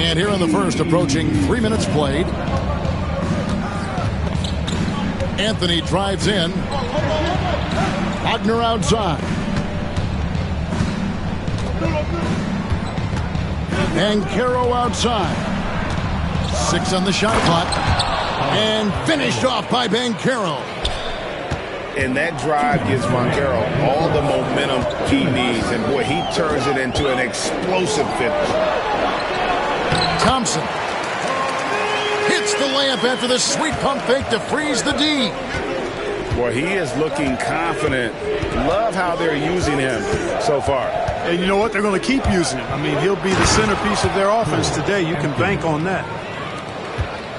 And here in the first, approaching 3 minutes played. Anthony drives in. Wagner outside. Banchero outside. 6 on the shot clock. And finished off by Banchero. And that drive gives Banchero all the momentum he needs. And, boy, he turns it into an explosive finish. Thompson hits the layup after the sweet pump fake to freeze the D. Boy, he is looking confident. Love how they're using him so far. And you know what? They're going to keep using him. I mean, he'll be the centerpiece of their offense today. You can bank on that.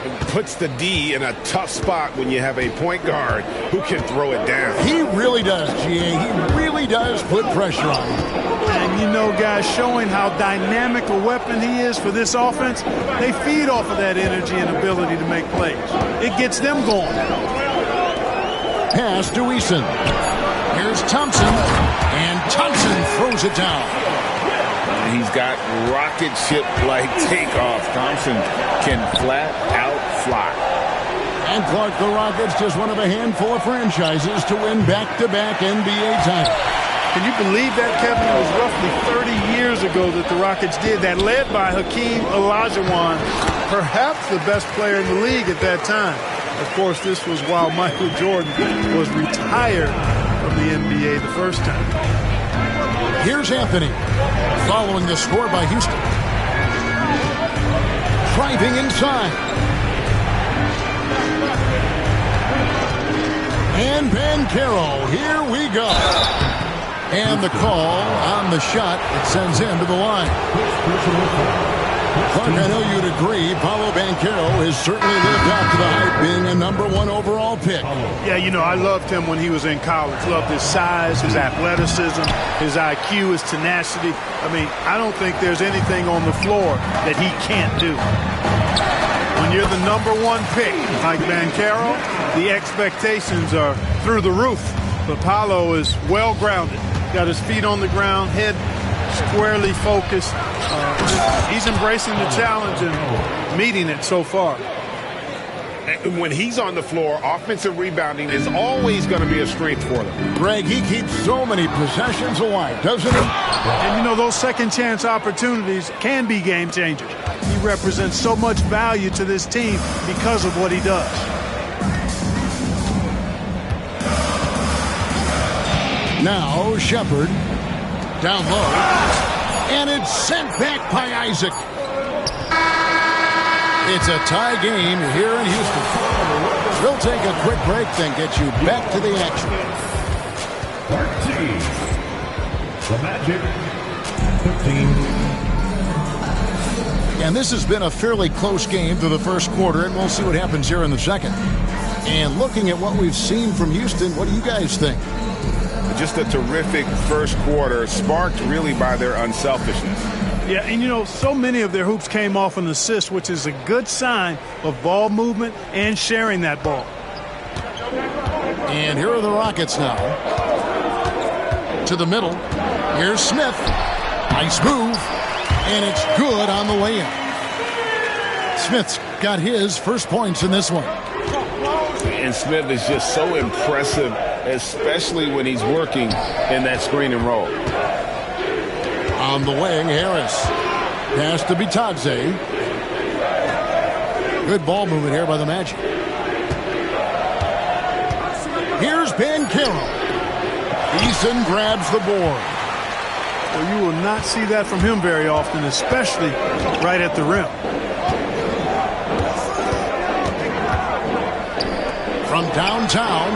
It puts the D in a tough spot when you have a point guard who can throw it down. He really does, GA. He really does put pressure on him. And, you know, guys, showing how dynamic a weapon he is for this offense, they feed off of that energy and ability to make plays. It gets them going. Pass to Eason. Here's Thompson, and Thompson throws it down. He's got rocket ship-like takeoff. Thompson can flat out fly. And Clark, the Rockets, just one of a handful of franchises to win back-to-back NBA titles. Can you believe that, Kevin? It was roughly 30 years ago that the Rockets did that, led by Hakeem Olajuwon, perhaps the best player in the league at that time. Of course, this was while Michael Jordan was retired from the NBA the first time. Here's Anthony, following the score by Houston. Driving inside. And Banchero, here we go. And the call on the shot, it sends him to the line. Clark, I know you'd agree, Paolo Banchero has certainly lived up to the hype, being a #1 overall pick. Yeah, you know, I loved him when he was in college. Loved his size, his athleticism, his IQ, his tenacity. I mean, I don't think there's anything on the floor that he can't do. When you're the #1 pick, like Banchero, the expectations are through the roof. But Paolo is well-grounded. Got his feet on the ground, head squarely focused. He's embracing the challenge and meeting it so far. When he's on the floor, offensive rebounding is always going to be a strength for them. Greg, he keeps so many possessions alive, doesn't he? And, you know, those second-chance opportunities can be game changers. He represents so much value to this team because of what he does. Now, Shepard, down low, and it's sent back by Isaac. It's a tie game here in Houston. We'll take a quick break, then get you back to the action. The Magic, 15. And this has been a fairly close game through the first quarter, and we'll see what happens here in the second. And looking at what we've seen from Houston, what do you guys think? Just a terrific first quarter, sparked really by their unselfishness. Yeah, and you know, so many of their hoops came off an assist, which is a good sign of ball movement and sharing that ball. And here are the Rockets now. To the middle. Here's Smith. Nice move. And it's good on the layup. Smith's got his first points in this one. And Smith is just so impressive, especially when he's working in that screen and roll. On the wing, Harris. Pass to Bitadze. Good ball movement here by the Magic. Here's Banchero. Eason grabs the board. Well, you will not see that from him very often, especially right at the rim. From downtown,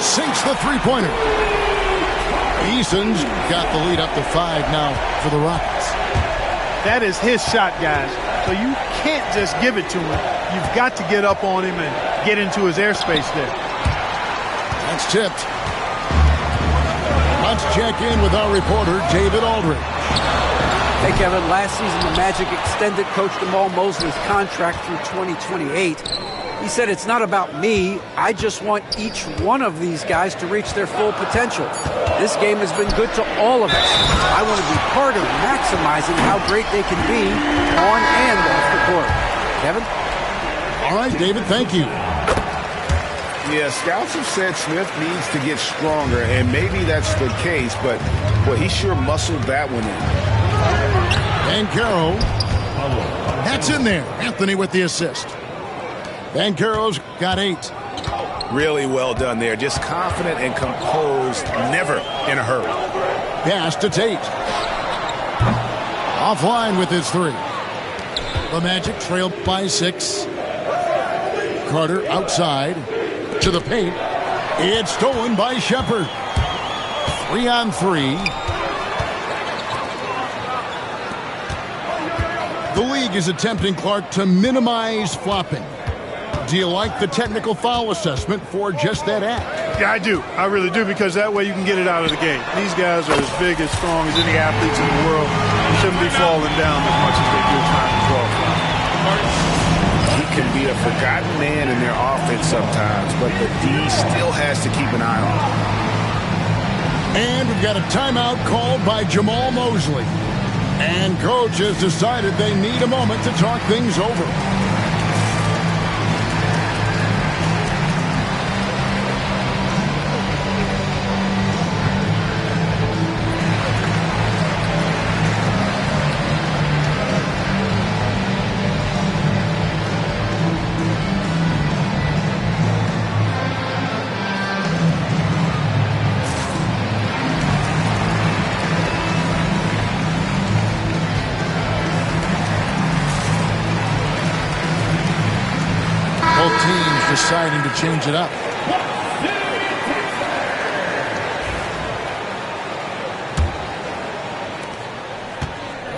sinks the three-pointer. Eason's got the lead up to 5 now for the Rockets. That is his shot, guys. So you can't just give it to him. You've got to get up on him and get into his airspace there. That's tipped. Let's check in with our reporter, David Aldridge. Hey, Kevin. Last season, the Magic extended Coach Jamal Mosley's contract through 2028. He said, it's not about me. I just want each one of these guys to reach their full potential. This game has been good to all of us. I want to be part of maximizing how great they can be on and Kevin? All right, David, thank you. Yeah, scouts have said Smith needs to get stronger, and maybe that's the case, but, well, he sure muscled that one in. Banchero. That's in there. Anthony with the assist. Banchero's got 8. Really well done there. Just confident and composed, never in a hurry. Pass to Tate. Offline with his 3. The Magic trail by 6. Carter outside to the paint. It's stolen by Shepherd. 3-on-3. The league is attempting, Clark, to minimize flopping. Do you like the technical foul assessment for just that act? Yeah, I do. I really do, because that way you can get it out of the game. These guys are as big, as strong as any athletes in the world. They shouldn't be falling down as much as they do time as well. He can be a forgotten man in their offense sometimes, but the D still has to keep an eye on him. And we've got a timeout called by Jamal Mosley. And coach has decided they need a moment to talk things over. Deciding to change it up.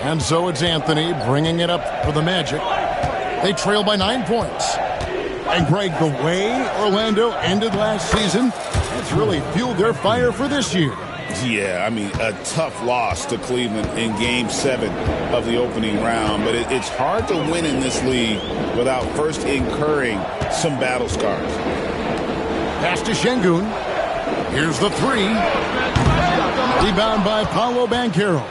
And so it's Anthony bringing it up for the Magic. They trail by 9 points. And Greg, the way Orlando ended last season, that's really fueled their fire for this year. Yeah, I mean, a tough loss to Cleveland in Game 7 of the opening round. But it's hard to win in this league without first incurring some battle scars. Pass to Şengün. Here's the 3. Rebound by Paolo Banchero.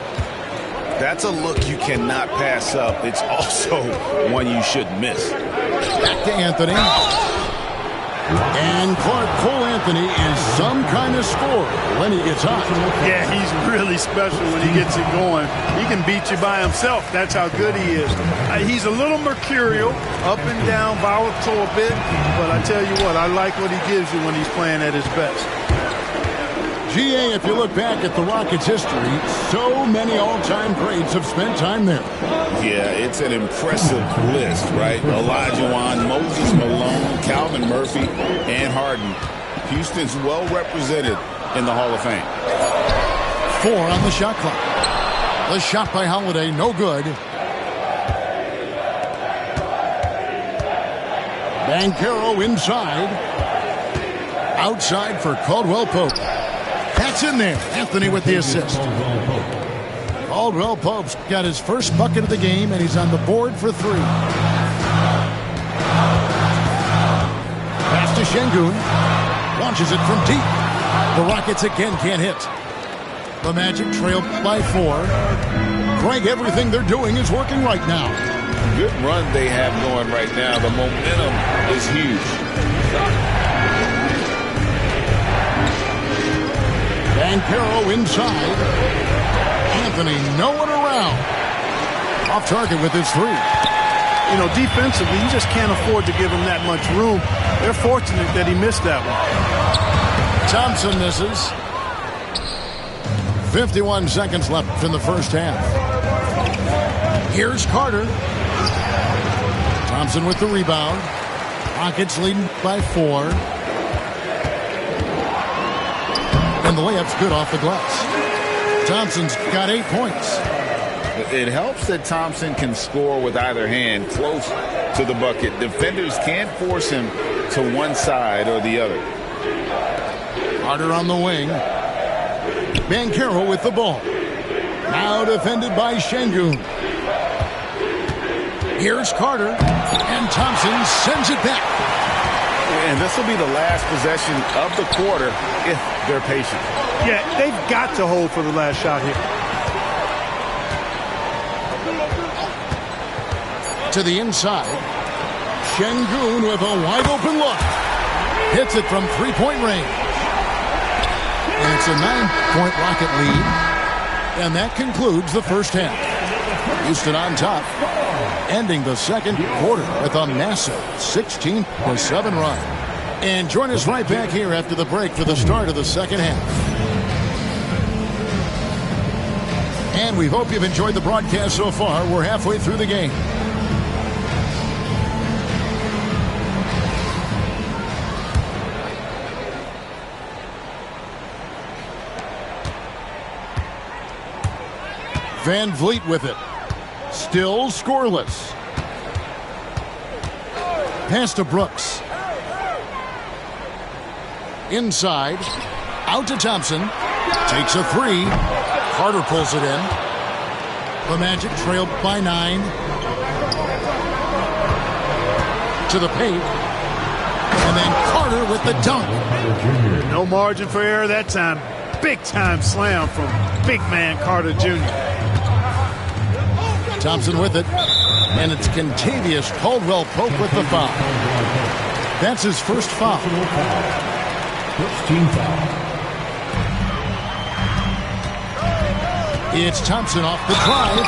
That's a look you cannot pass up. It's also one you should miss. Back to Anthony. And Clark, Cole Anthony is some kind of scorer when he gets hot. Yeah, he's really special when he gets it going. He can beat you by himself. That's how good he is. He's a little mercurial, up and down, volatile a bit. But I tell you what, I like what he gives you when he's playing at his best. GA, if you look back at the Rockets' history, so many all-time greats have spent time there. Yeah, it's an impressive list, right? Olajuwon, Moses Malone, Calvin Murphy, and Harden. Houston's well represented in the Hall of Fame. 4 on the shot clock. The shot by Holiday, no good. Banchero inside. Outside for Caldwell Pope. That's in there. Anthony with the assist. Caldwell Pope's got his first bucket of the game, and he's on the board for 3. Pass to Şengün. Launches it from deep. The Rockets again can't hit. The Magic trail by 4. Greg, everything they're doing is working right now. Good run they have going right now. The momentum is huge. Banchero inside. Anthony nowhere around. Off target with his 3. You know, defensively, you just can't afford to give him that much room. They're fortunate that he missed that one. Thompson misses. 51 seconds left in the first half. Here's Carter. Thompson with the rebound. Rockets leading by 4. And the layup's good off the glass. Thompson's got 8 points. It helps that Thompson can score with either hand close to the bucket. Defenders can't force him to one side or the other. Carter on the wing. Banchero with the ball. Now defended by Şengün. Here's Carter. And Thompson sends it back. And this will be the last possession of the quarter if they're patient. Yeah, they've got to hold for the last shot here. To the inside. Şengün with a wide-open look. Hits it from three-point range. And it's a 9-point Rocket lead. And that concludes the first half. Houston on top, ending the second quarter with a massive 16-7 run. And join us right back here after the break for the start of the second half. And we hope you've enjoyed the broadcast so far. We're halfway through the game. Van Vliet with it. Still scoreless. Pass to Brooks. Inside. Out to Thompson. Takes a three. Carter pulls it in. The Magic trailed by 9. To the paint. And then Carter with the dunk. No margin for error that time. Big time slam from big man Carter Jr. Thompson with it. And it's Kentavious Caldwell-Pope with the foul. That's his first foul. First team foul. It's Thompson off the drive.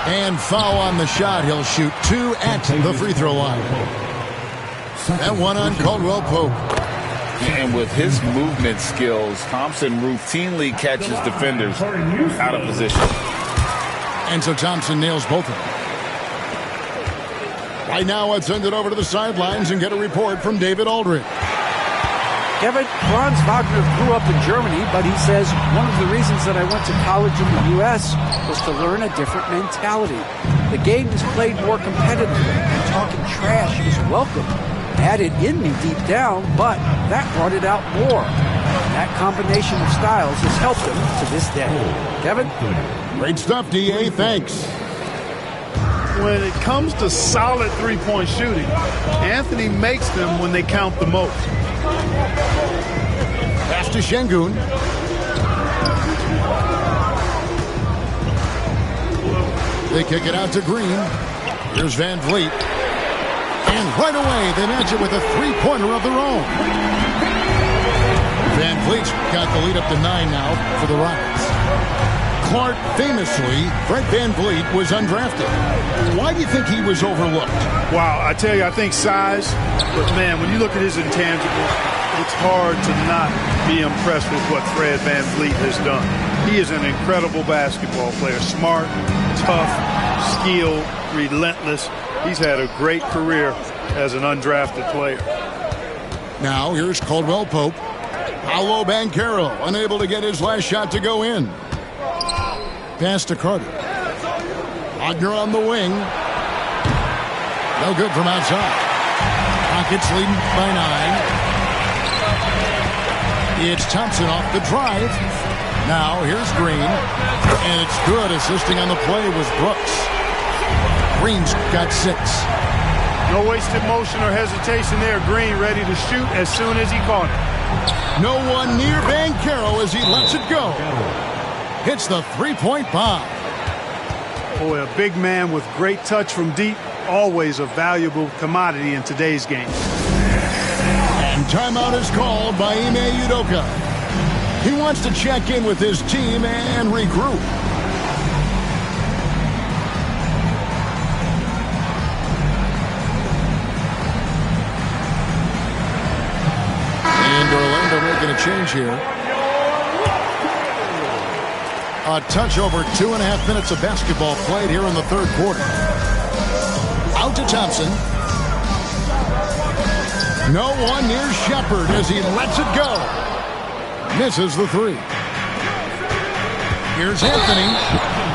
And foul on the shot. He'll shoot 2 at the free throw line. That one on Caldwell-Pope. And with his movement skills, Thompson routinely catches defenders out of position. And so Thompson nails both of them. Right now, let's send it over to the sidelines and get a report from David Aldridge. Kevin, Franz Wagner grew up in Germany, but he says one of the reasons that I went to college in the U.S. was to learn a different mentality. The game is played more competitively, and talking trash is welcome. Had it in me deep down, but that brought it out more. And that combination of styles has helped him to this day. Kevin? Great stuff, D.A. Thanks. When it comes to solid three-point shooting, Anthony makes them when they count the most. Pass to Şengün. They kick it out to Green. Here's Van Vliet. And right away, they match it with a three-pointer of their own. Van Vliet's got the lead up to 9 now for the Rockets. Clark, famously, Fred Van Vliet was undrafted. Why do you think he was overlooked? Wow, I tell you, I think size, but man, when you look at his intangibles, it's hard to not be impressed with what Fred Van Vliet has done. He is an incredible basketball player. Smart, tough, skilled, relentless. He's had a great career as an undrafted player. Now, here's Caldwell-Pope. Paolo Banchero, unable to get his last shot to go in. Pass to Carter. Wagner on the wing. No good from outside. Rockets leading by 9. It's Thompson off the drive. Now here's Green. And it's good. Assisting on the play was Brooks. Green's got 6. No wasted motion or hesitation there. Green ready to shoot as soon as he caught it. No one near Banchero as he lets it go. Hits the three-point bomb. Boy, a big man with great touch from deep, always a valuable commodity in today's game. And timeout is called by Ime Udoka. He wants to check in with his team and regroup. And Orlando making a change here. A touch over 2.5 minutes of basketball played here in the third quarter. Out to Thompson. No one near Shepard as he lets it go. Misses the three. Here's Anthony,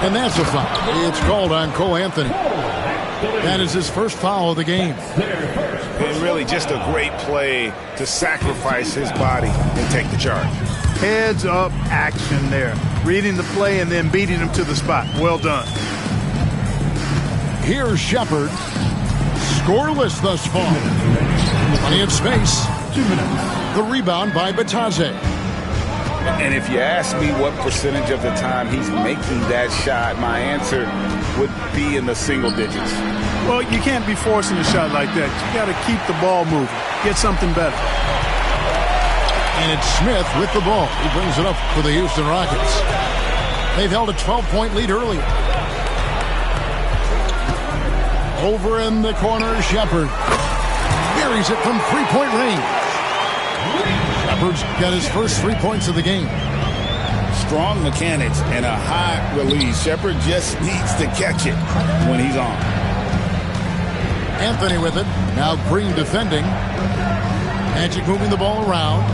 and that's a foul. It's called on Cole Anthony. That is his first foul of the game. And really just a great play to sacrifice his body and take the charge. Heads up action there. Reading the play and then beating him to the spot. Well done. Here's Shepard. Scoreless thus far. Plenty of space. 2 minutes. The rebound by Batadze. And if you ask me what percentage of the time he's making that shot, my answer would be in the single digits. Well, you can't be forcing a shot like that. You got to keep the ball moving. Get something better. And it's Smith with the ball. He brings it up for the Houston Rockets. They've held a 12-point lead earlier. Over in the corner, Shepard. Buries it from three-point range. Shepard's got his first 3 points of the game. Strong mechanics and a high release. Shepard just needs to catch it when he's on. Anthony with it. Now Green defending. Magic moving the ball around.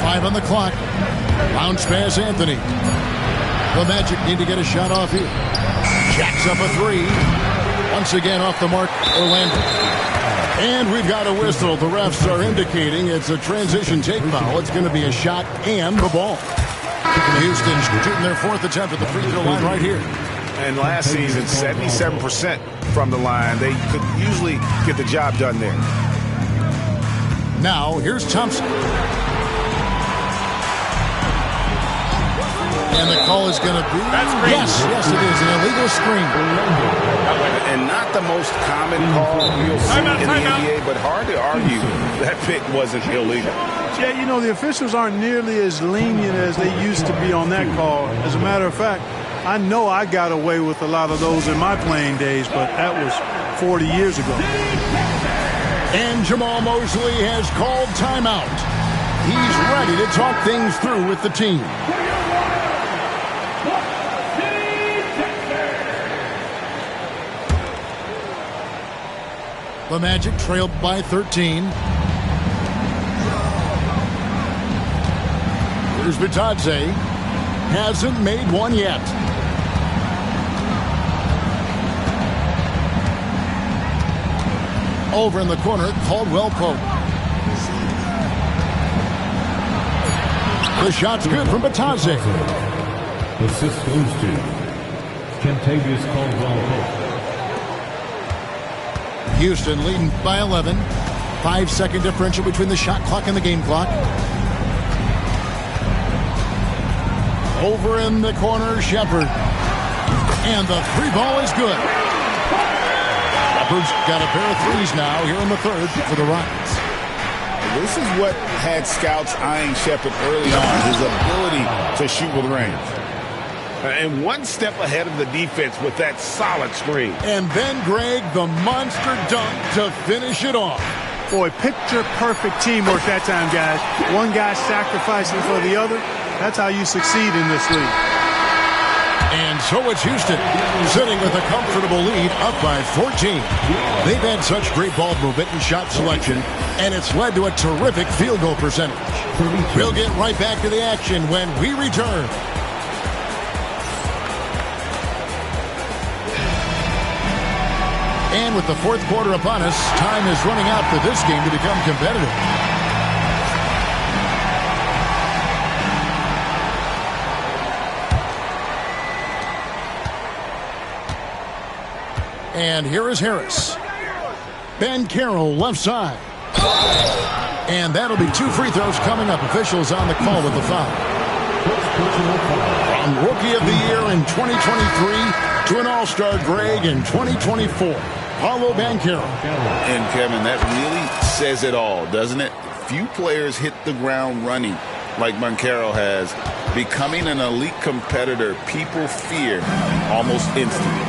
5 on the clock. Bounce pass Anthony. The Magic need to get a shot off here. Jacks up a 3. Once again off the mark, Orlando. And we've got a whistle. The refs are indicating it's a transition take foul. It's going to be a shot and the ball. Houston shooting their 4th attempt at the free throw line right here. And last season, 77% from the line. They could usually get the job done there. Now, here's Thompson. And the call is going to be... Yes, it is. An illegal screen. And not the most common call you'll see in the NBA, but hard to argue that pick wasn't illegal. Yeah, you know, the officials aren't nearly as lenient as they used to be on that call. As a matter of fact, I know I got away with a lot of those in my playing days, but that was 40 years ago. And Jamal Mosley has called timeout. He's ready to talk things through with the team. The Magic trailed by 13. Here's Bitadze. Hasn't made one yet. Over in the corner, Caldwell Pope. The shot's good from Bitadze. Assist goes to Kentavious Caldwell Pope. Houston leading by 11. 5-second differential between the shot clock and the game clock. Over in the corner, Shepard. And the 3 ball is good. Shepard's got a pair of 3s now here in the 3rd for the Rockets. This is what had scouts eyeing Shepard early on, his ability to shoot with range. And one step ahead of the defense with that solid screen. And then, Greg, the monster dunk to finish it off. Boy, picture-perfect teamwork that time, guys. One guy sacrificing for the other. That's how you succeed in this league. And so it's Houston, sitting with a comfortable lead, up by 14. They've had such great ball movement and shot selection, and it's led to a terrific field goal percentage. We'll get right back to the action when we return. And with the 4th quarter upon us, time is running out for this game to become competitive. And here is Harris. Banchero left side. And that'll be 2 free throws coming up. Officials on the call with the foul. From Rookie of the Year in 2023 to an All-Star Greg in 2024. Paolo Banchero. And, Kevin, that really says it all, doesn't it? Few players hit the ground running like Banchero has. Becoming an elite competitor, people fear almost instantly.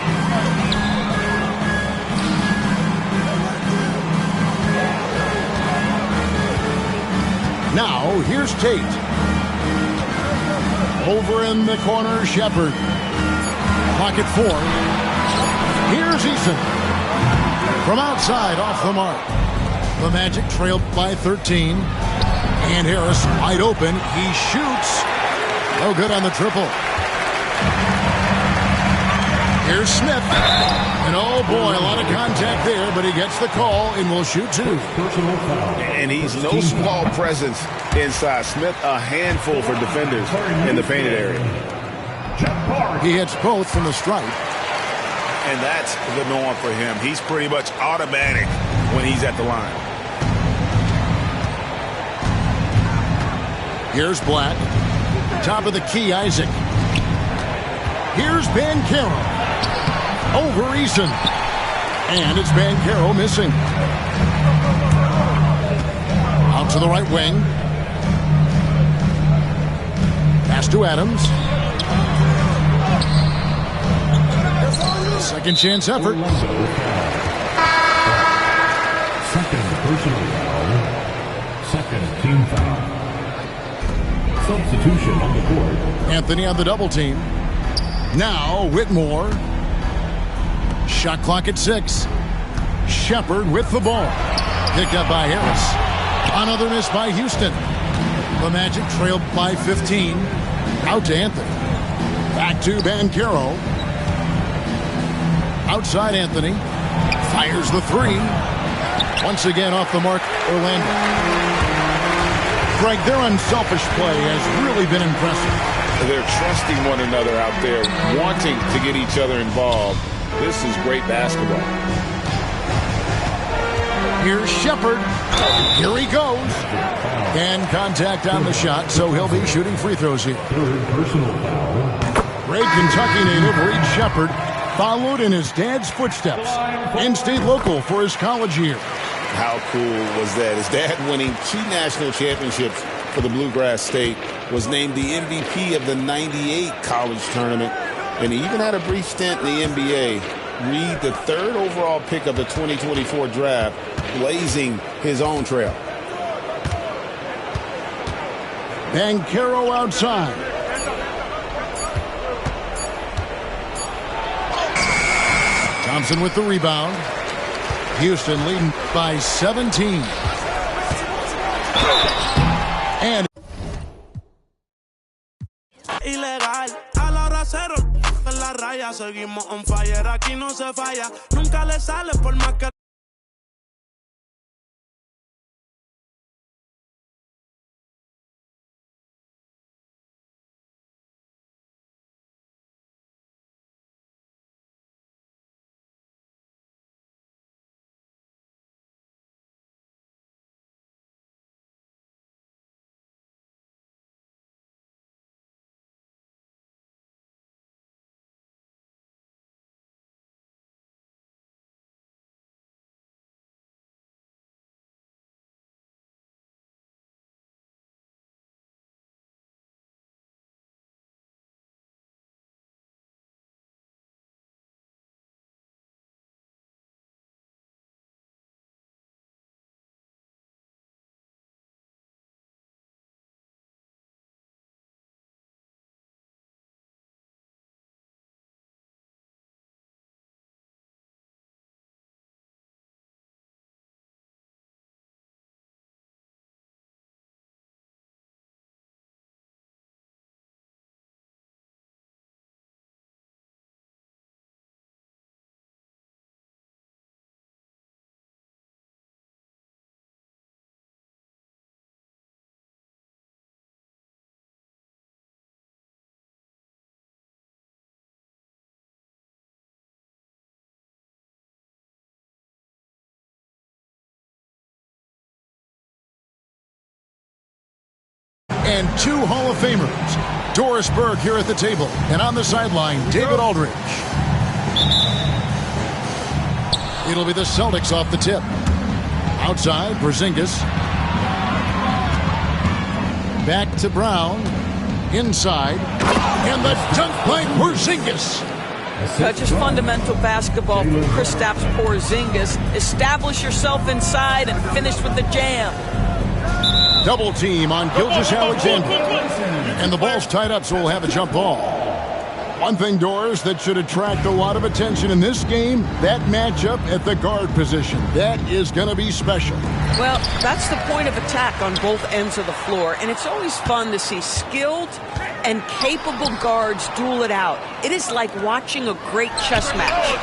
Now, here's Tate. Over in the corner, Shepard. Pocket 4. Here's Eason. From outside, off the mark. The Magic trailed by 13. And Harris wide open. He shoots. No good on the triple. Here's Smith. And oh boy, a lot of contact there, but he gets the call and will shoot 2. And he's no small presence inside. Smith, a handful for defenders in the painted area. He hits both from the stripe. And that's the norm for him. He's pretty much automatic when he's at the line. Here's Black. Top of the key, Isaac. Here's Banchero. over Eason. And it's Banchero missing. Out to the right wing. Pass to Adams. Second chance effort. Second personal foul. Second team foul. Substitution on the court. Anthony on the double team. Now Whitmore. Shot clock at 6. Shepard with the ball. Picked up by Harris. Another miss by Houston. The Magic trailed by 15. Out to Anthony. Back to Banchero. Outside Anthony. Fires the 3. Once again off the mark, Orlando. Greg, their unselfish play has really been impressive. They're trusting one another out there, wanting to get each other involved. This is great basketball. Here's Shepard. Here he goes. And contact on the shot, so he'll be shooting free throws here. Third personal foul. Great Kentucky native Reed Shepard followed in his dad's footsteps and stayed local for his college year. How cool was that? His dad winning 2 national championships for the Bluegrass State, was named the MVP of the '98 college tournament, and he even had a brief stint in the NBA. Reed, the 3rd overall pick of the 2024 draft, blazing his own trail. Banchero outside. Thompson with the rebound. Houston leading by 17. And ilegal, a la hora cero, en la raya, seguimos on fire, aquí no se falla, nunca le sale por más que and 2 Hall of Famers. Doris Burke here at the table. And on the sideline, David Aldridge. It'll be the Celtics off the tip. Outside, Porzingis. Back to Brown. Inside. And the dunk by Porzingis. Just fundamental basketball from Kristaps Porzingis. Establish yourself inside and finish with the jam. Double team on Gilgeous-Alexander. And the ball's tied up, so we'll have a jump ball. One thing, Doris, that should attract a lot of attention in this game, that matchup at the guard position. That is going to be special. Well, that's the point of attack on both ends of the floor, and it's always fun to see skilled and capable guards duel it out. It is like watching a great chess match.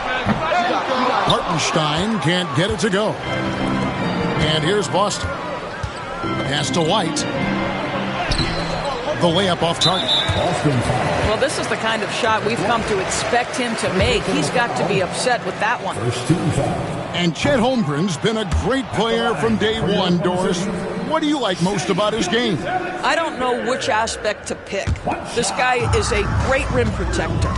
Hartenstein can't get it to go. And here's Boston. Pass to White. The layup off target. Well, this is the kind of shot we've come to expect him to make. He's got to be upset with that one. And Chet Holmgren's been a great player from day one, Doris. What do you like most about his game? I don't know which aspect to pick. This guy is a great rim protector.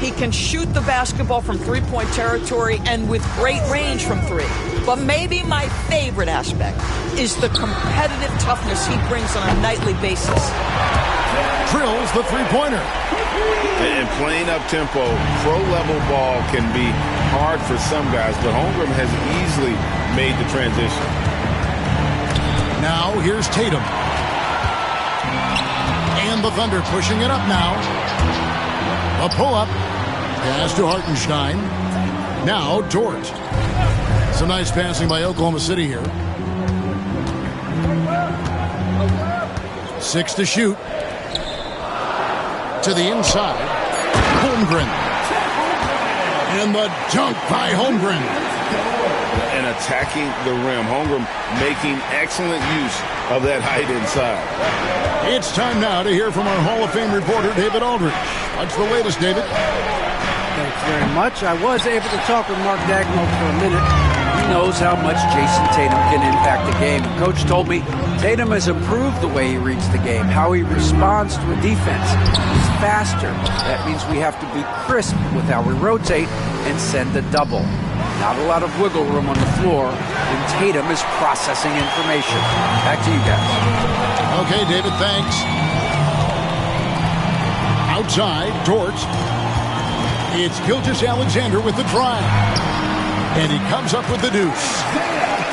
He can shoot the basketball from three-point territory and with great range from three. But maybe my favorite aspect is the competitive toughness he brings on a nightly basis. Drills the three-pointer. And playing up-tempo, pro-level ball can be hard for some guys, but Holmgren has easily made the transition. Now here's Tatum. And the Thunder pushing it up now. A pull-up. Pass to Hartenstein. Now Dort. Some nice passing by Oklahoma City here. 6 to shoot. To the inside. Holmgren. And the dunk by Holmgren. And attacking the rim. Holmgren making excellent use of that height inside. It's time now to hear from our Hall of Fame reporter, David Aldridge. What's the latest, David? Thanks very much. I was able to talk with Mark Dagnall for a minute. He knows how much Jason Tatum can impact the game. Coach told me Tatum has improved the way he reads the game, how he responds to a defense. He's faster. That means we have to be crisp with how we rotate and send a double. Not a lot of wiggle room on the floor when Tatum is processing information. Back to you guys. Okay, David, thanks. Outside, Dort. It's Gilgeous-Alexander with the drive. And he comes up with the deuce.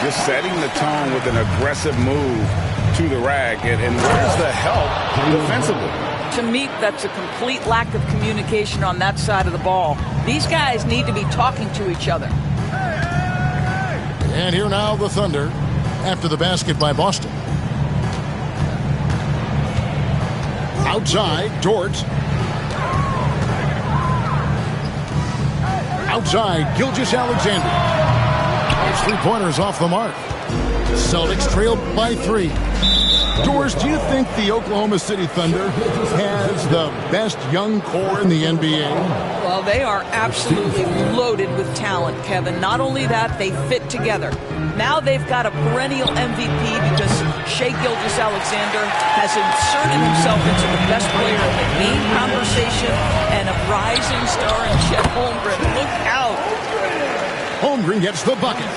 Just setting the tone with an aggressive move to the rack. And where's the help defensively? To me, that's a complete lack of communication on that side of the ball. These guys need to be talking to each other. And here now the Thunder after the basket by Boston. Outside, Dort. Outside, Gilgeous-Alexander. His three-pointer's off the mark. Celtics trail by 3. Doors, do you think the Oklahoma City Thunder has the best young core in the NBA? Well, they are absolutely loaded with talent, Kevin. Not only that, they fit together. Now they've got a perennial MVP because Shai Gilgeous-Alexander has inserted himself into the best player in the game conversation and a rising star in Chet Holmgren. Look out. Holmgren gets the bucket.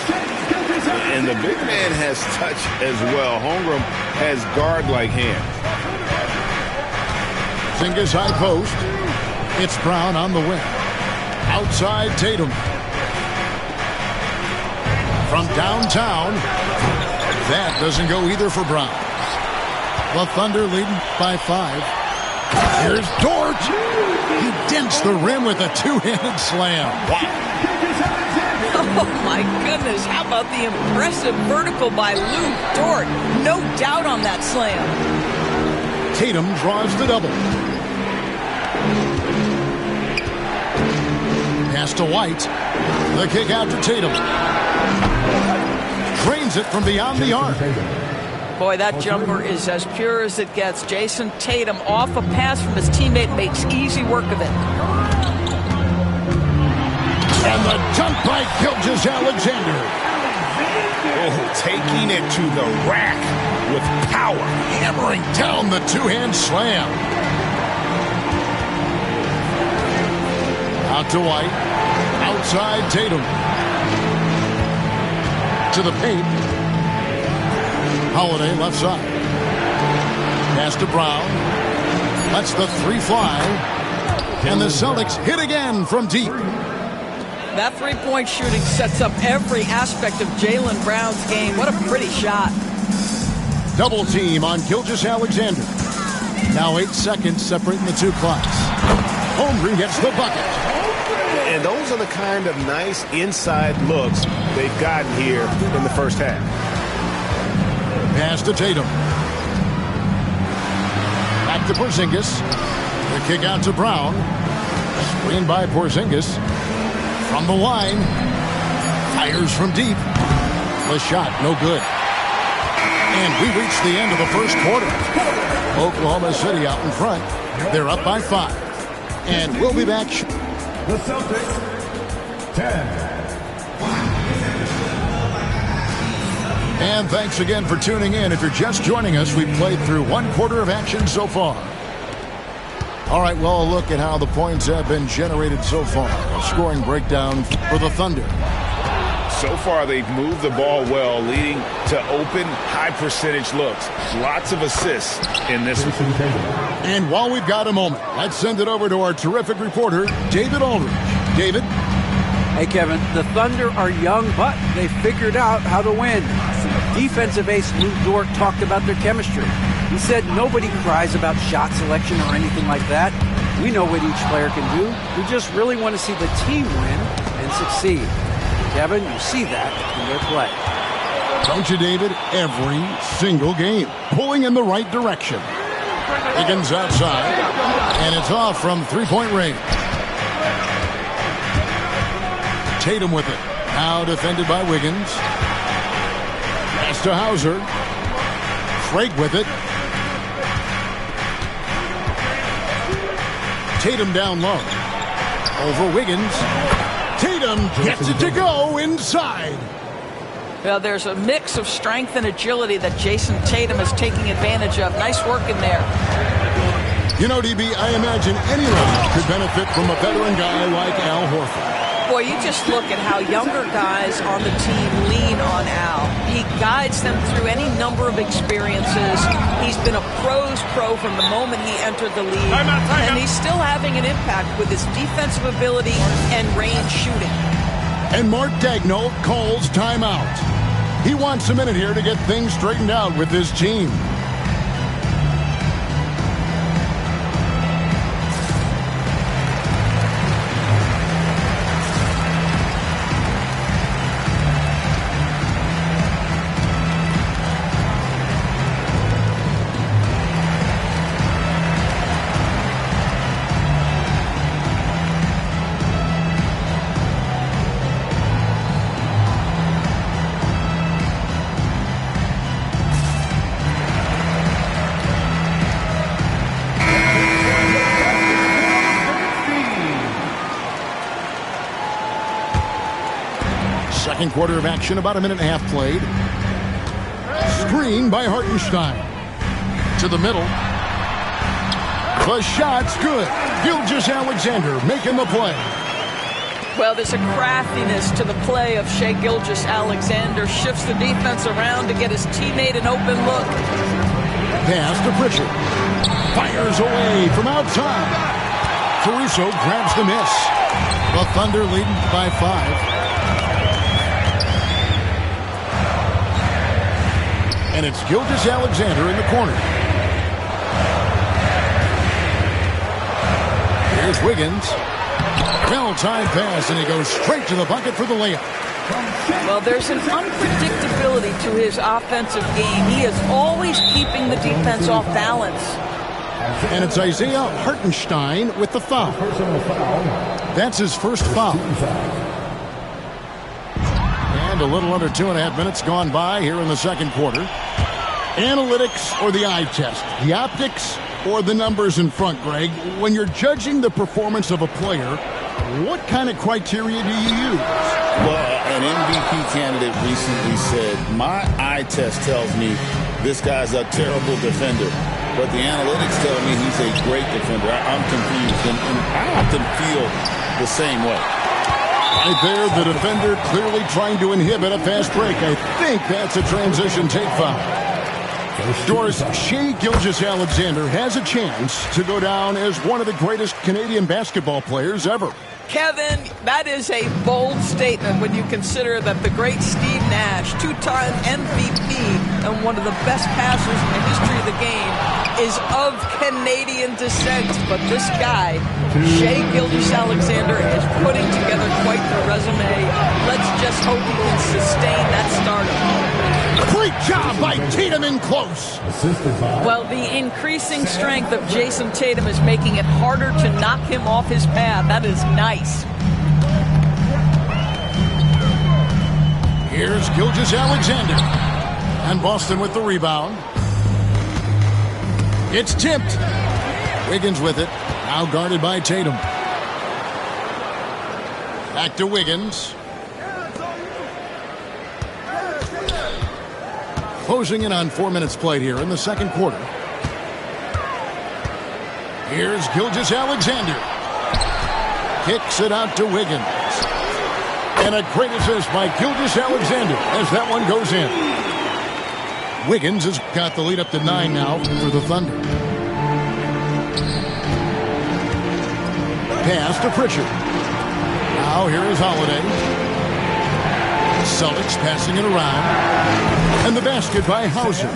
And the big man has touch as well. Holmgren has guard-like hands. Zingas high post. It's Brown on the wing. Outside Tatum. From downtown. That doesn't go either for Brown. The Thunder leading by 5. Here's Dort. He dents the rim with a two-handed slam. Wow. Oh, my goodness. How about the impressive vertical by Lou Dort? No doubt on that slam. Tatum draws the double. Pass to White. The kick out to Tatum. Drains it from beyond the arc. Boy, that jumper is as pure as it gets. Jason Tatum off a pass from his teammate makes easy work of it. And the dunk by Gilgeous-Alexander. Oh, taking it to the rack with power. Hammering down the two-hand slam. Out to White. Outside Tatum. To the paint. Holiday left side. Pass to Brown. Lets the 3 fly. And the Celtics hit again from deep. That three-point shooting sets up every aspect of Jaylen Brown's game. What a pretty shot. Double team on Gilgeous-Alexander. Now 8 seconds separating the two clocks. Holmgren gets the bucket. And those are the kind of nice inside looks they've gotten here in the first half. Pass to Tatum. Back to Porzingis. The kick out to Brown. Screen by Porzingis. From the line. Fires from deep. The shot, no good. And we reach the end of the first quarter. Oklahoma City out in front. They're up by 5. And we'll be back. The Celtics, 10. And thanks again for tuning in. If you're just joining us, we've played through 1 quarter of action so far. All right, well, a look at how the points have been generated so far. A scoring breakdown for the Thunder. So far, they've moved the ball well, leading to open, high-percentage looks. Lots of assists in this one. And while we've got a moment, let's send it over to our terrific reporter, David Aldridge. David? Hey, Kevin, the Thunder are young, but they figured out how to win. Defensive ace Lou Dort talked about their chemistry. He said nobody cries about shot selection or anything like that. We know what each player can do. We just really want to see the team win and succeed. Kevin, you see that in their play. Don't you, David? Every single game. Pulling in the right direction. Wiggins outside. And it's off from three-point range. Tatum with it. Now defended by Wiggins. Pass to Hauser. Craig with it. Tatum down low. Over Wiggins. Tatum gets it to go inside. Well, there's a mix of strength and agility that Jason Tatum is taking advantage of. Nice work in there. You know, DB, I imagine anyone could benefit from a veteran guy like Al Horford. Boy, you just look at how younger guys on the team lean on Al. He guides them through any number of experiences. He's been a pro's pro from the moment he entered the league. And he's still having an impact with his defensive ability and range shooting. And Mark Daigneault calls timeout. He wants a minute here to get things straightened out with his team. Second quarter of action, about a minute and a half played. Screen by Hartenstein. To the middle. The shot's good. Gilgeous-Alexander making the play. Well, there's a craftiness to the play of Shai Gilgeous-Alexander. Shifts the defense around to get his teammate an open look. Pass to Pritchard. Fires away from outside. Caruso grabs the miss. The Thunder leading by 5. And it's Gilgeous-Alexander in the corner. Here's Wiggins. Well-timed pass, and he goes straight to the bucket for the layup. Well, there's an unpredictability to his offensive game. He is always keeping the defense off balance. And it's Isaiah Hartenstein with the foul. That's his first foul. And a little under 2.5 minutes gone by here in the second quarter. Analytics or the eye test? The optics or the numbers in front, Greg? When you're judging the performance of a player, what kind of criteria do you use? Well, an MVP candidate recently said, my eye test tells me this guy's a terrible defender, but the analytics tell me he's a great defender. I'm confused, and I often feel the same way. Right there, the defender clearly trying to inhibit a fast break. I think that's a transition take foul. Doris, Shai Gilgeous-Alexander has a chance to go down as one of the greatest Canadian basketball players ever. Kevin, that is a bold statement when you consider that the great Steve Nash, two-time MVP and one of the best passers in the history of the game, is of Canadian descent. But this guy, Shai Gilgeous-Alexander, is putting together quite the resume. Let's just hope he can sustain that stardom. Great job by Tatum in close. Well, the increasing strength of Jason Tatum is making it harder to knock him off his path. That is nice. Here's Gilgeous-Alexander. And Boston with the rebound. It's tipped. Wiggins with it. Now guarded by Tatum. Back to Wiggins. Closing in on 4 minutes played here in the second quarter. Here's Gilgeous-Alexander. Kicks it out to Wiggins. And a great assist by Gilgeous-Alexander as that one goes in. Wiggins has got the lead up to 9 now for the Thunder. Pass to Pritchard. Now here is Holiday. Celtics passing it around. And the basket by Hauser.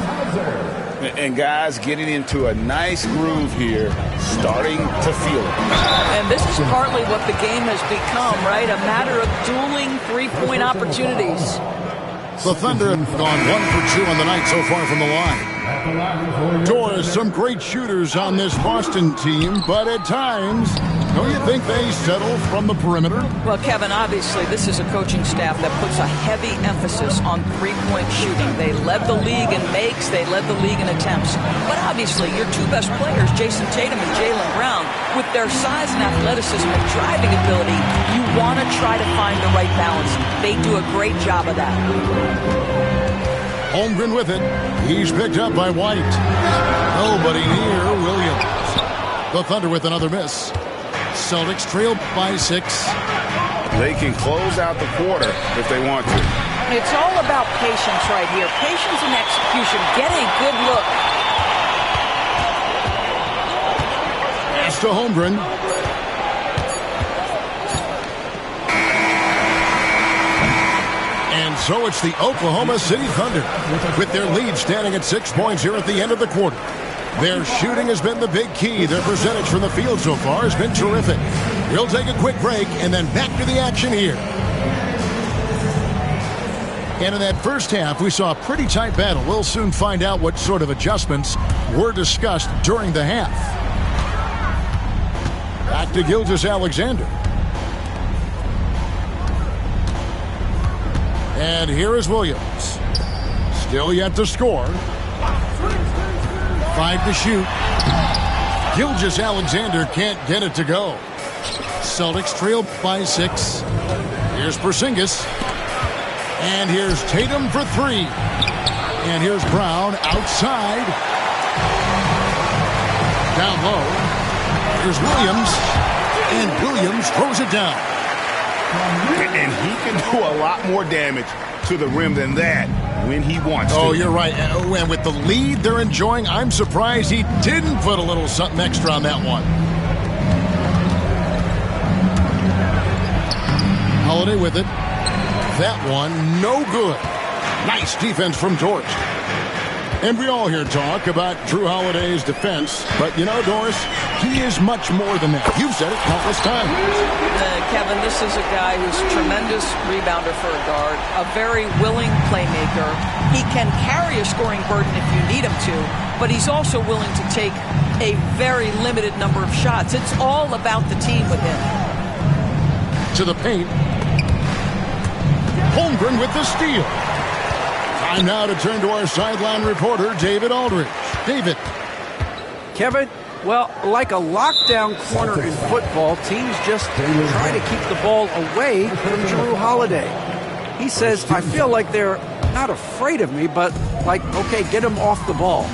And guys getting into a nice groove here, starting to feel it. And this is partly what the game has become, right? A matter of dueling three-point opportunities. The Thunder have gone 1 for 2 on the night so far from the line. Doris, some great shooters on this Boston team, but at times, don't you think they settle from the perimeter? Well, Kevin, obviously this is a coaching staff that puts a heavy emphasis on three-point shooting. They led the league in makes, they led the league in attempts. But obviously, your two best players, Jason Tatum and Jaylen Brown, with their size and athleticism and driving ability, you want to try to find the right balance. They do a great job of that. Holmgren with it. He's picked up by White. Nobody near Williams. The Thunder with another miss. Celtics trail by 6. They can close out the quarter if they want to. It's all about patience right here. Patience and execution. Get a good look. Pass to Holmgren. And so it's the Oklahoma City Thunder with their lead standing at 6 points here at the end of the quarter. Their shooting has been the big key. Their percentage from the field so far has been terrific. We'll take a quick break and then back to the action here. And in that first half, we saw a pretty tight battle. We'll soon find out what sort of adjustments were discussed during the half. Back to Gilgeous-Alexander. And here is Williams. Still yet to score. 5 to shoot. Gilgeous-Alexander can't get it to go. Celtics trail by 6. Here's Porzingis. And here's Tatum for 3. And here's Brown outside. Down low. Here's Williams. And Williams throws it down. And he can do a lot more damage to the rim than that when he wants to. Oh, you're right. And with the lead they're enjoying, I'm surprised he didn't put a little something extra on that one. Holiday with it. That one, no good. Nice defense from Dort. And we all hear talk about Drew Holiday's defense. But, you know, Doris, he is much more than that. You've said it countless times. Kevin, this is a guy who's a tremendous rebounder for a guard, a very willing playmaker. He can carry a scoring burden if you need him to, but he's also willing to take a very limited number of shots. It's all about the team with him. To the paint. Holmgren with the steal. Time now to turn to our sideline reporter, David Aldridge. David. Kevin, well, like a lockdown corner in football, teams just try to keep the ball away from Jrue Holiday. He says, I feel like they're not afraid of me, but like, okay, get him off the ball.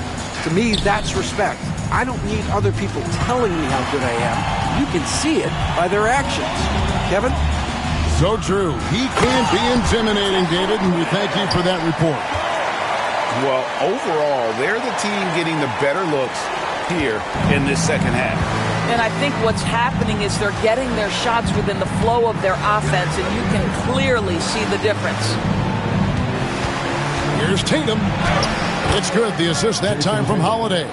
To me, that's respect. I don't need other people telling me how good I am. You can see it by their actions. Kevin? So true. He can be intimidating, David, and we thank you for that report. Well, overall, they're the team getting the better looks here in this second half. And I think what's happening is they're getting their shots within the flow of their offense, and you can clearly see the difference. Here's Tatum. It's good. The assist that time from Holiday.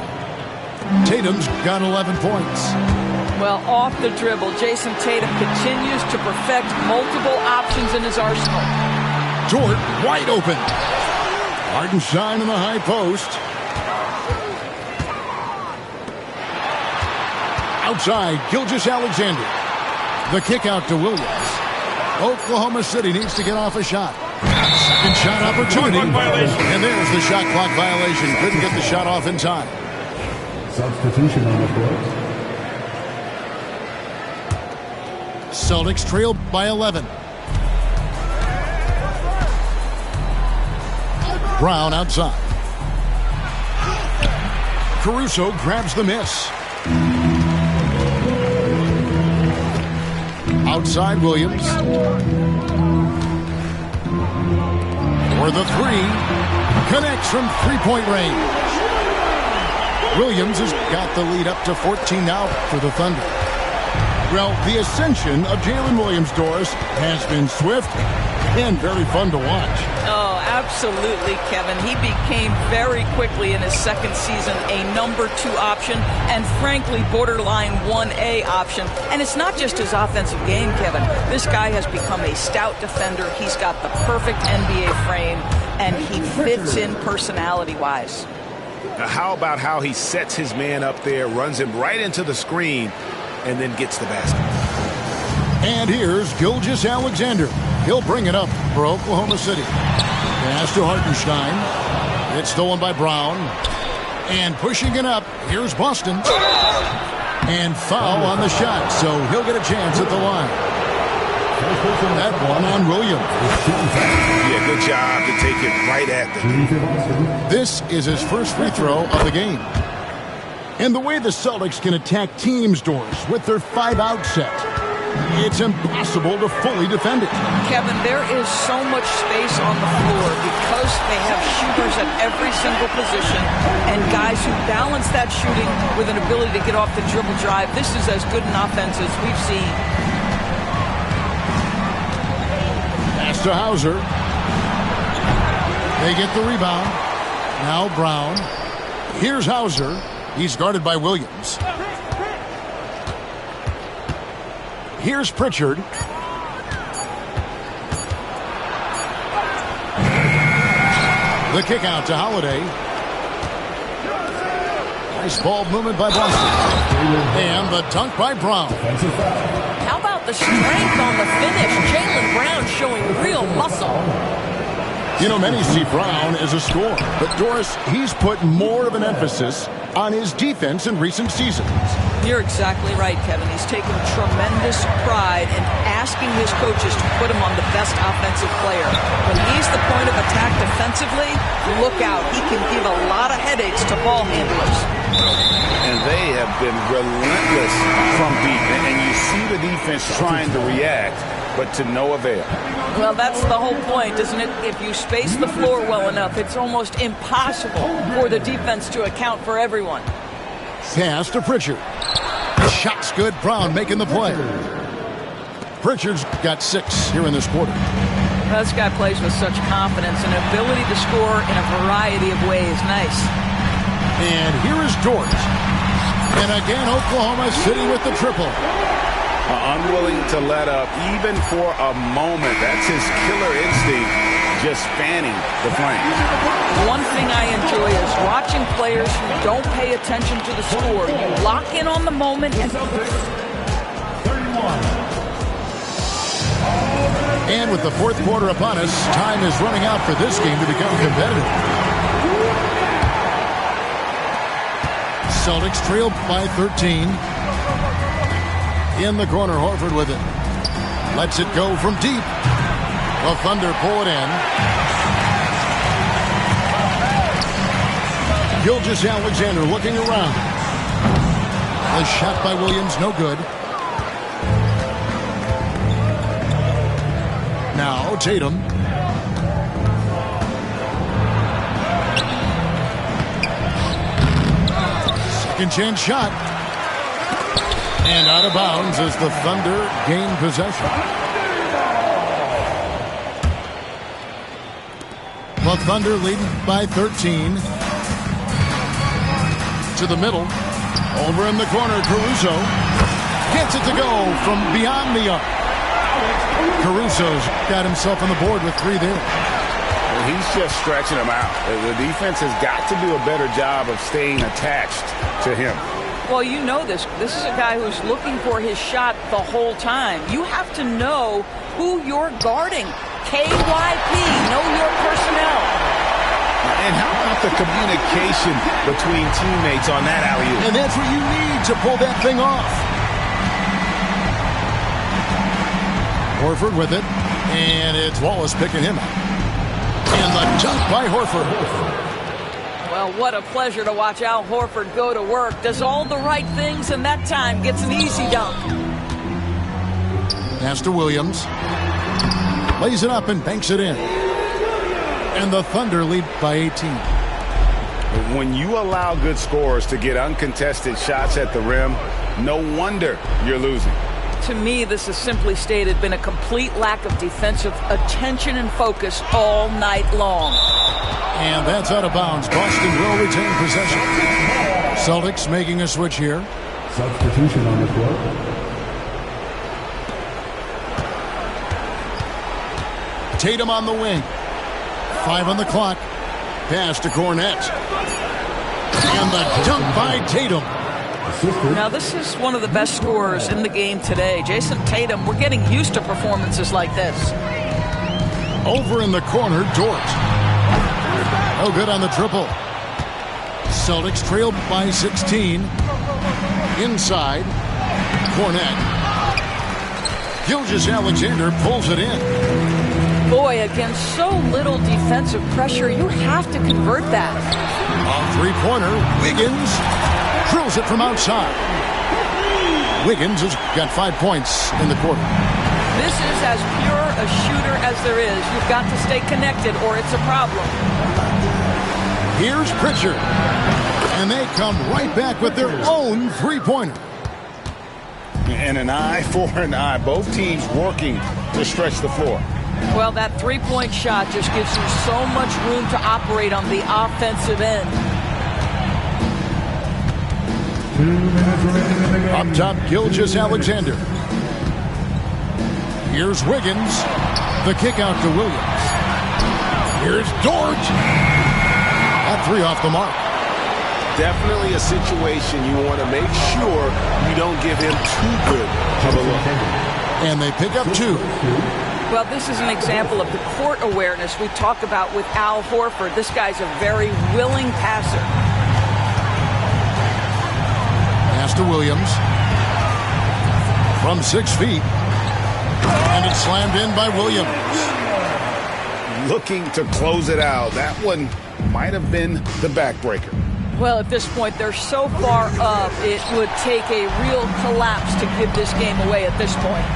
Tatum's got 11 points. Well, off the dribble, Jason Tatum continues to perfect multiple options in his arsenal. Dort wide open. Hartenstein in the high post. Outside, Gilgeous-Alexander. The kick out to Williams. Oklahoma City needs to get off a shot. Second shot opportunity. And there's the shot clock violation. Couldn't get the shot off in time. Substitution on the court. Celtics trail by 11. Brown outside. Caruso grabs the miss. Outside Williams. For the three. Connects from three-point range. Williams has got the lead up to 14 now for the Thunder. Well, the ascension of Jalen Williams, Doris, has been swift and very fun to watch. Oh, absolutely, Kevin. He became very quickly in his second season a number 2 option and, frankly, borderline 1A option. And it's not just his offensive game, Kevin. This guy has become a stout defender. He's got the perfect NBA frame, and he fits in personality-wise. Now, how about how he sets his man up there, runs him right into the screen, and then gets the basket. And here's Gilgeous-Alexander. He'll bring it up for Oklahoma City. Pass to Hartenstein. It's stolen by Brown. And pushing it up, here's Boston. And foul on the shot, so he'll get a chance at the line. That one on Williams. Yeah, good job to take it right at them. This is his first free throw of the game. And the way the Celtics can attack teams, Doris, with their 5-out set, it's impossible to fully defend it. Kevin, there is so much space on the floor because they have shooters at every single position and guys who balance that shooting with an ability to get off the dribble drive. This is as good an offense as we've seen. Pass to Hauser. They get the rebound. Now Brown. Here's Hauser. He's guarded by Williams. Here's Pritchard. The kick out to Holiday. Nice ball movement by Boston. And the dunk by Brown. How about the strength on the finish? Jaylen Brown showing real muscle. You know, many see Brown as a scorer, but Doris, he's put more of an emphasis on his defense in recent seasons. You're exactly right, Kevin. He's taken tremendous pride in asking his coaches to put him on the best offensive player. When he's the point of attack defensively, look out. He can give a lot of headaches to ball handlers. And they have been relentless from deep. And you see the defense trying to react, but to no avail. Well, that's the whole point, isn't it? If you space the floor well enough, it's almost impossible for the defense to account for everyone. Pass to Pritchard. Shot's good. Brown making the play. Pritchard's got 6 here in this quarter. Well, this guy plays with such confidence and ability to score in a variety of ways. Nice. And here is Dort. And again, Oklahoma City with the triple. Unwilling to let up even for a moment. That's his killer instinct, just fanning the flames. One thing I enjoy is watching players who don't pay attention to the score. You lock in on the moment. And with the fourth quarter upon us, time is running out for this game to become competitive. Celtics trail by 13. In the corner, Horford with it. Lets it go from deep. The Thunder pull it in. Gilgeous-Alexander looking around. The shot by Williams, no good. Now Tatum. Second chance shot. And out of bounds as the Thunder gain possession. The Thunder leading by 13. To the middle. Over in the corner, Caruso. Gets it to go from beyond the arc. Caruso's got himself on the board with 3 there. Well, he's just stretching them out. The defense has got to do a better job of staying attached to him. Well, you know this. This is a guy who's looking for his shot the whole time. You have to know who you're guarding. KYP, know your personnel. And how about the communication between teammates on that alley-oop? And that's what you need to pull that thing off. Horford with it. And it's Wallace picking him up. And the dunk by Horford. Well, what a pleasure to watch Al Horford go to work. Does all the right things, and that time gets an easy dunk. Pass to Williams. Lays it up and banks it in. And the Thunder lead by 18. When you allow good scorers to get uncontested shots at the rim, no wonder you're losing. To me, this has simply stated been a complete lack of defensive attention and focus all night long. And that's out of bounds. Boston will retain possession. Celtics making a switch here. Substitution on the court. Tatum on the wing. 5 on the clock. Pass to Cornette. And the dunk by Tatum. Now, this is one of the best scorers in the game today. Jason Tatum, we're getting used to performances like this. Over in the corner, Dort. No good on the triple. Celtics trailed by 16. Inside, Cornette. Gilgeous-Alexander pulls it in. Boy, against so little defensive pressure, you have to convert that. On three-pointer, Wiggins drills it from outside. Wiggins has got 5 points in the quarter. This is as pure a shooter as there is. You've got to stay connected or it's a problem. Here's Pritchard. And they come right back with their own three-pointer. And an eye for an eye. Both teams working to stretch the floor. Well, that three-point shot just gives you so much room to operate on the offensive end. 2 minutes remaining in the game. Up top, Gilgeous-Alexander. Here's Wiggins. The kick out to Williams. Here's Dort. That three off the mark. Definitely a situation you want to make sure you don't give him too good of a look. And they pick up 2. Well, this is an example of the court awareness we talk about with Al Horford. This guy's a very willing passer. Pass to Williams. From 6 feet. And it's slammed in by Williams. Looking to close it out. That one might have been the backbreaker. Well, at this point, they're so far up, it would take a real collapse to give this game away at this point.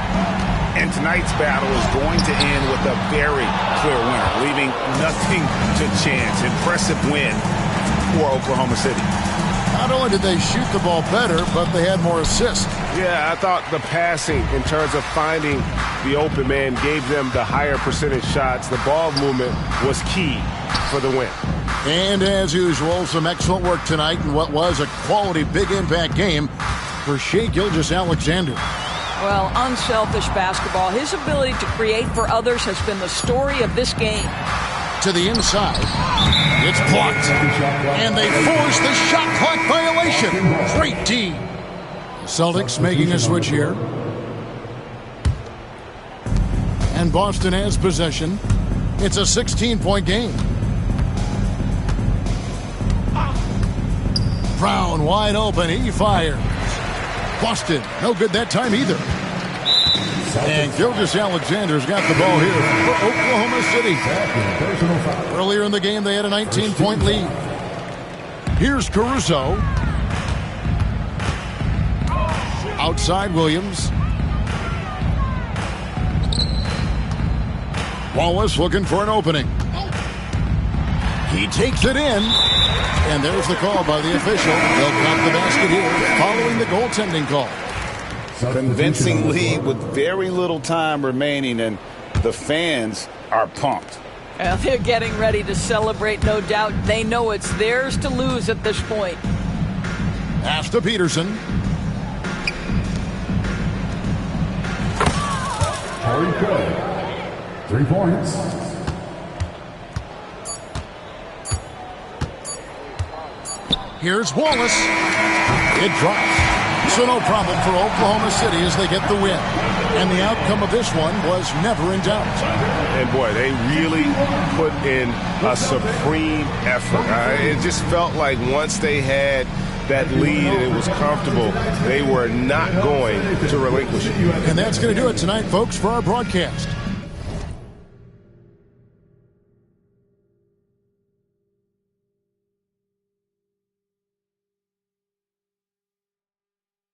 And tonight's battle is going to end with a very clear winner, leaving nothing to chance. Impressive win for Oklahoma City. Not only did they shoot the ball better, but they had more assists. Yeah, I thought the passing in terms of finding the open man gave them the higher percentage shots. The ball movement was key for the win. And as usual, some excellent work tonight in what was a quality big impact game for Shai Gilgeous-Alexander. Well, unselfish basketball. His ability to create for others has been the story of this game. To the inside. It's blocked. And they force the shot clock violation. Great D. Celtics making a switch here. And Boston has possession. It's a 16-point game. Brown wide open. He fires. Boston, no good that time either. And Gilgeous-Alexander's got the ball here for Oklahoma City. Earlier in the game, they had a 19-point lead. Here's Caruso. Outside Williams. Wallace looking for an opening. He takes it in. And there's the call by the official. They'll count the basket here following the goaltending call. Convincing lead with very little time remaining, and the fans are pumped. Well, they're getting ready to celebrate, no doubt. They know it's theirs to lose at this point. Pass to Peterson. Harry Craig. 3 points. Here's Wallace. It drops. So no problem for Oklahoma City as they get the win. And the outcome of this one was never in doubt. And boy, they really put in a supreme effort. It just felt like once they had that lead and it was comfortable, they were not going to relinquish it. And that's going to do it tonight, folks, for our broadcast.